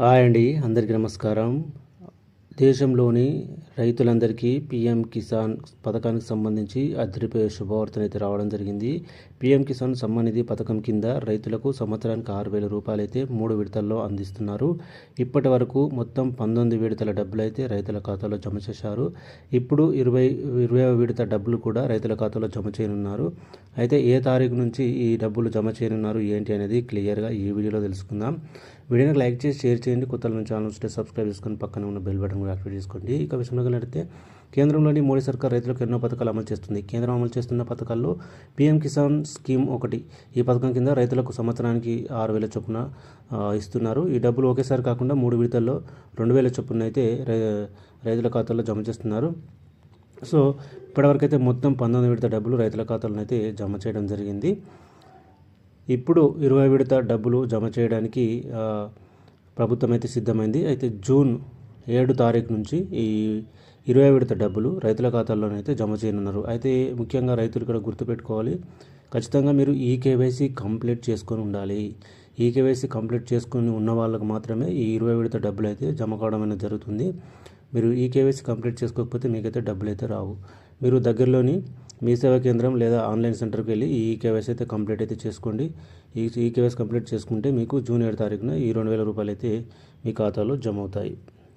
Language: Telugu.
హాయ్ అండి, అందరికీ నమస్కారం. దేశంలోని రైతులందరికీ పీఎం కిసాన్ పథకానికి సంబంధించి అదిరిపోయే శుభవార్తనైతే రావడం జరిగింది. పీఎం కిసాన్ సమ్మాన్ నిధి పథకం కింద రైతులకు సంవత్సరానికి 6,000 రూపాయలైతే 3 విడతల్లో అందిస్తున్నారు. ఇప్పటి వరకు మొత్తం 19 విడతల డబ్బులైతే రైతుల ఖాతాలో జమ చేశారు. ఇప్పుడు 20వ విడత డబ్బులు కూడా రైతుల ఖాతాలో జమ చేయనున్నారు. అయితే ఏ తారీఖు నుంచి ఈ డబ్బులు జమ చేయనున్నారు ఏంటి అనేది క్లియర్గా ఈ వీడియోలో తెలుసుకుందాం. వీడియోని లైక్ చేసి షేర్ చేయండి. కొత్త ఛానల్ వస్తే సబ్స్క్రైబ్ చేసుకొని పక్కన ఉన్న బెల్ బటన్ కూడా యాక్టివేట్ చేసుకోండి. ఇక విషయంలోకి వెళ్తే కేంద్రంలోని మోడీ సర్కార్ రైతులకు ఎన్నో పథకాలు అమలు చేస్తుంది. కేంద్రం అమలు చేస్తున్న పథకాల్లో పీఎం కిసాన్ స్కీమ్ ఒకటి. ఈ పథకం కింద రైతులకు సంవత్సరానికి 6,000 చొప్పున ఇస్తున్నారు. ఈ డబ్బులు ఒకేసారి కాకుండా 3 విడతల్లో 2,000 చొప్పున అయితే రైతుల ఖాతాల్లో జమ చేస్తున్నారు. సో ఇప్పటివరకైతే మొత్తం 19 విడత డబ్బులు రైతుల ఖాతాలను అయితే జమ చేయడం జరిగింది. ఇప్పుడు 20 విడత డబ్బులు జమ చేయడానికి ప్రభుత్వం అయితే సిద్ధమైంది. అయితే జూన్ 7 తారీఖు నుంచి ఈ 20 విడత డబ్బులు రైతుల ఖాతాల్లోనైతే జమ చేయనున్నారు. అయితే ముఖ్యంగా రైతులు ఇక్కడ గుర్తుపెట్టుకోవాలి, ఖచ్చితంగా మీరు ఈకేవైసీ కంప్లీట్ చేసుకొని ఉండాలి. ఈకేవైసీ కంప్లీట్ చేసుకొని ఉన్న వాళ్ళకు మాత్రమే ఈ 20 విడత డబ్బులు అయితే జమ కావడం అనేది జరుగుతుంది. మీరు ఈకేవైసీ కంప్లీట్ చేసుకోకపోతే మీకైతే డబ్బులు అయితే రావు. మీరు దగ్గరలోని మీ సేవా కేంద్రం లేదా ఆన్లైన్ సెంటర్కి వెళ్ళి ఈ ఈకేవైసీ అయితే కంప్లీట్ అయితే చేసుకోండి. ఈకేవైసీ కంప్లీట్ చేసుకుంటే మీకు జూన్ 7 తారీఖున ఈ 2,000 రూపాయలు అయితే మీ ఖాతాలో జమ అవుతాయి.